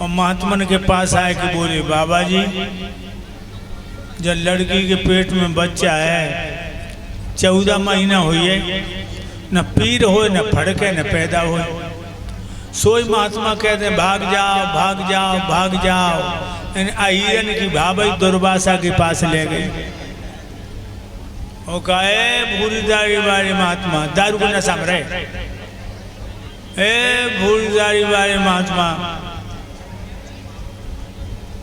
और महात्मन के पास आए कि बोले बाबा जी, जब लड़की के पेट में बच्चा है 14 महीना हुई है, न पीर हो न फड़के न पैदा हो। सोई महात्मा कहते हैं भाग जाओ भाग जाओ भाग जाओ। अहिरन की भाभी दुर्वासा के पास ले गए। वो कहे भूरीदारी वाले महात्मा, दारू को नशा में रहे, भूरीदारी वाले महात्मा,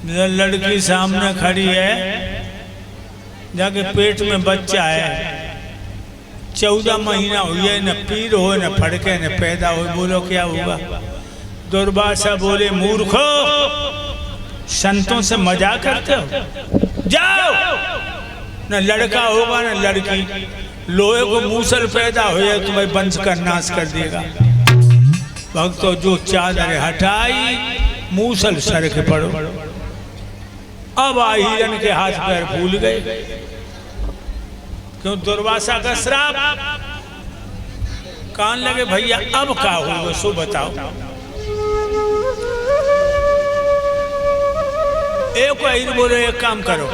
लड़की सामने खड़ी है, जाके पेट में बच्चा है, 14 महीना हुई है, न पीर हो न फड़के न पैदा हो। बोलो क्या होगा? दुर्वासा बोले मूर्खो, संतों से मजाक करते हो? जाओ, न लड़का होगा न लड़की, लोहे को मूसल पैदा हो जाए तुम्हें वंश का नाश कर देगा। भक्तों, जो चादर हटाई मूसल सर के पड़ो। अब आहिरन के हाथ पैर फूल गए, क्यों? दुर्वासा का श्राप। कान लगे भैया अब क्या होगा सो बताओ। एक आहिर बोले एक काम करो,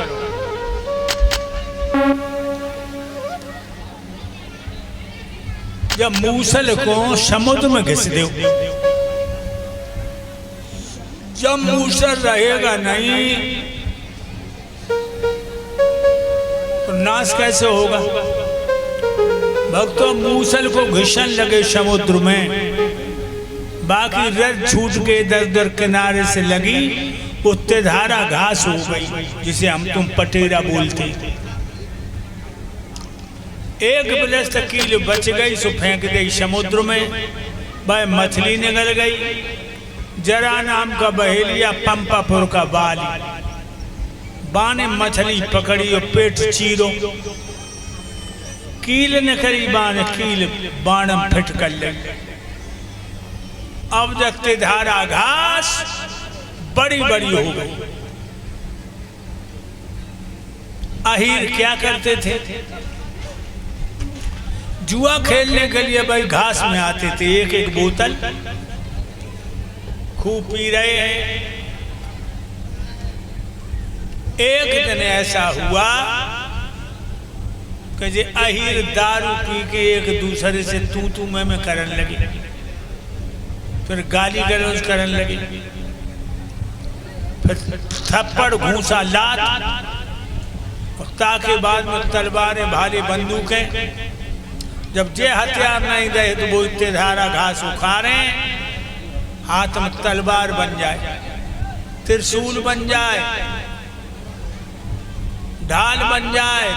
जब मूसल को समुद्र में घिस दो, जब मूसल रहेगा नहीं तो नाश कैसे होगा? भक्तों, मूसल को घिसन लगे समुद्र में, बाकी रथ छूट के इधर उधर किनारे से लगी, उत्ते धारा घास हो गई, जिसे हम तुम पटेरा बोलते। एक बिलस्त कील बच गई, सो फेंक गई समुद्र में, वह मछली निकल गई। जरा नाम का बहेलिया पंपापुर का बाली, बाने मछली पकड़ी और पेट चीरो, कील निकली बाण, कील बाणम फिट कर लगी। अब देखते धारा घास बड़ी बड़ी हो गई। अहीर क्या करते थे? जुआ खेलने के लिए भाई घास में आते थे, एक एक बोतल खूब पी रहे हैं। एक दिन ऐसा हुआ कि जे अहीर दारू पी के एक दूसरे से तू मैं करने लगी, फिर गाली गलौज करने लगी, फिर थप्पड़ घूसा लात, ताके बाद में तलवारें भाले बंदूकें। जब जे हथियार नहीं दे तो वो इतने धारा घास उखाड़े, हाथ में तलवार बन जाए, त्रिशूल बन जाए, ढाल बन जाए,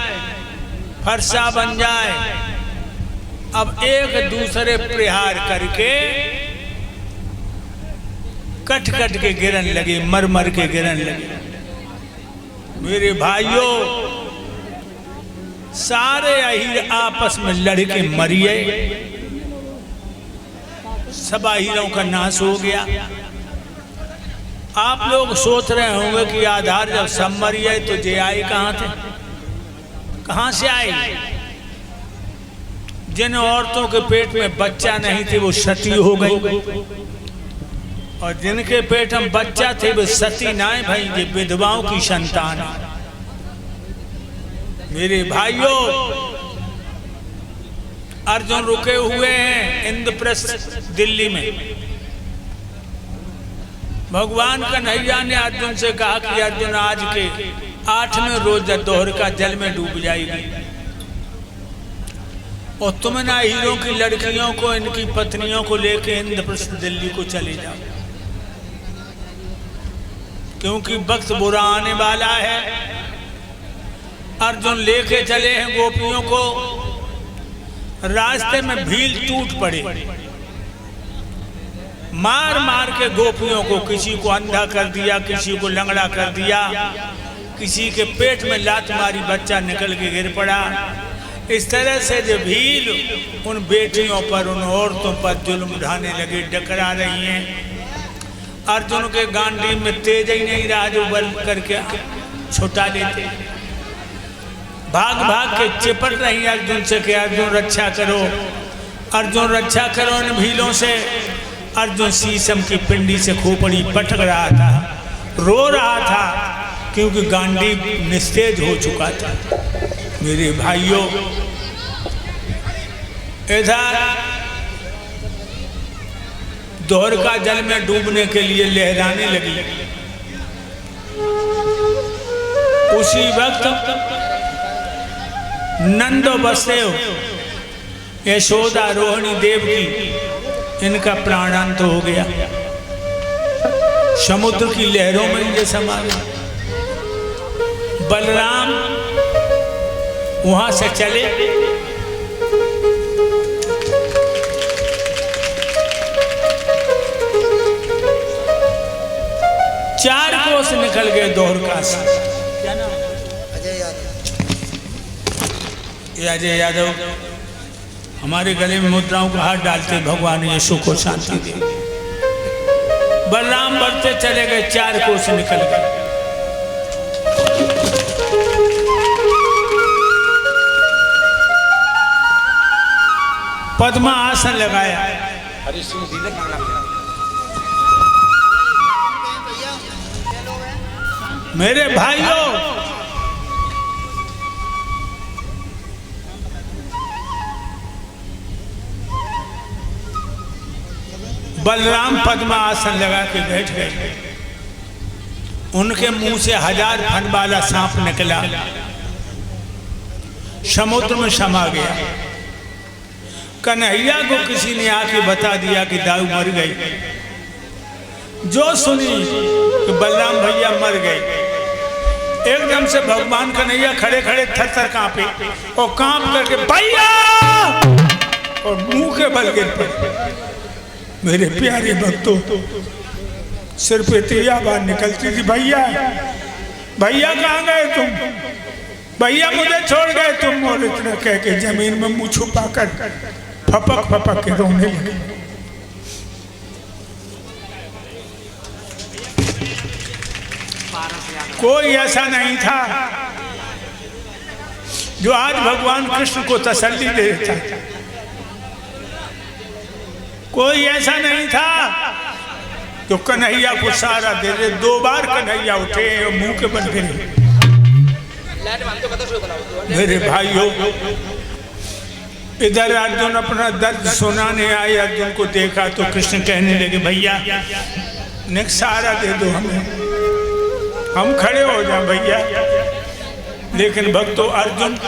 फरसा बन जाए। अब एक दूसरे प्रहार करके कट कट के गिरन लगे, मर मर के गिरन लगे। मेरे भाइयों, सारे अहीर आपस में लड़के मरिए, सब अहीरों का नाश हो गया। आप लोग सोच रहे होंगे कि आधार जब सब मरिए तो जे आए कहाँ थे? कहाँ से आए? जिन औरतों के पेट में बच्चा नहीं थे वो सती हो गई, और जिनके पेट में बच्चा थे वो सती ना है भाई, ये विधवाओं की संतान है। मेरे भाइयों, अर्जुन रुके हुए हैं इंद्रप्रस्थ दिल्ली में। भगवान कन्हैया ने अर्जुन से कहा कि अर्जुन आज के 8वें रोज दोहर का जल में डूब जाएगी, और तुम ना हीरों की लड़कियों को, इनकी पत्नियों को लेके इंद्रप्रस्थ दिल्ली को चले जाओ, क्योंकि वक्त बुरा आने वाला है। अर्जुन लेके चले हैं गोपियों को, रास्ते में भील टूट पड़े, मार मार के गोपियों को, किसी को अंधा कर दिया, किसी को लंगड़ा कर दिया, किसी के पेट में लात मारी, बच्चा निकल के गिर पड़ा। इस तरह से जो भील उन बेटियों पर, उन औरतों पर जुल्म ढाने लगे, डकरा रही हैं। अर्जुन के गांडी में तेज ही नहीं रहा जो बल करके छुटा लेते। भाग भाग के चिपट रही अर्जुन से कि अर्जुन रक्षा करो, अर्जुन रक्षा करो इन भीलों से। अर्जुन शीशम की पिंडी से खोपड़ी पटक रहा था, रो रहा था, क्योंकि गांडीव निस्तेज हो चुका था। मेरे भाइयों, इधर द्वारका जल में डूबने के लिए लहराने लगी। उसी वक्त नंद वसुदेव, यशोदा, रोहिणी देवकी, इनका प्राणांत हो गया। समुद्र की लहरों में ये समा गया। बलराम वहां से चले, चार कोस निकल गए द्वारका से। क्या नाम? अजय यादव। ये अजय यादव हमारे गले में मुद्राओं का हाथ डालते भगवान यीशु को शांति दे। बलराम बढ़ते चले गए, चार कोस निकल गए। पद्मा आसन लगाया। मेरे भाइयों, बलराम पद्मा आसन लगा के बैठ गए। उनके मुंह से 1000 फन वाला सांप निकला, समुद्र में समा गया। कन्हैया को किसी ने आके बता दिया कि दाऊ मर गई। जो सुनी कि बलराम भैया मर गए, एकदम से भगवान कन्हैया खड़े खड़े थर थर कांपे और कांप करके भैया और मुंह के बल गिर पड़े। मेरे प्यारे भक्तों, सिर पे तेया बार निकलती थी, भैया भैया कहाँ गए तुम, भैया मुझे छोड़ गए तुम। और इतना कह के जमीन में मुंह छुपा कर फपक फपक के रोने लगे। कोई ऐसा नहीं था जो आज भगवान कृष्ण को तसल्ली दे देता। कोई ऐसा नहीं था जो कन्हैया को सहारा दे दे। 2 बार कन्हैया उठे और मुंह के बल गिरे। मेरे भाइयों, इधर अर्जुन अपना दर्द सुनाने आए। अर्जुन को देखा तो कृष्ण कहने लगे, भैया ने सहारा दे दो हमें, हम खड़े हो जाए भैया। लेकिन भक्तों, अर्जुन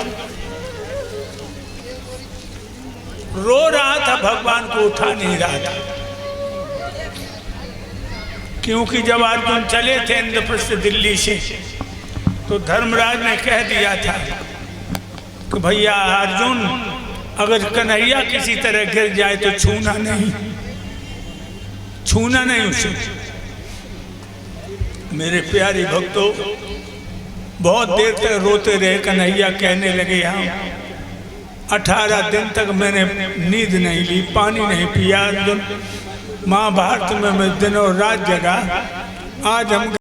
रो रहा था, भगवान को उठा नहीं रहा था। क्योंकि जब अर्जुन चले थे इंद्रप्रस्थ दिल्ली से, तो धर्मराज ने कह दिया था कि भैया अर्जुन, अगर कन्हैया किसी तरह गिर जाए तो छूना नहीं, छूना नहीं उसे। मेरे प्यारे भक्तों, बहुत देर तक रोते रहे। कन्हैया कहने लगे, हम 18 दिन तक मैंने नींद नहीं ली, पानी नहीं पिया। अर्जुन, महाभारत में मैं दिन और रात जगा। आज हम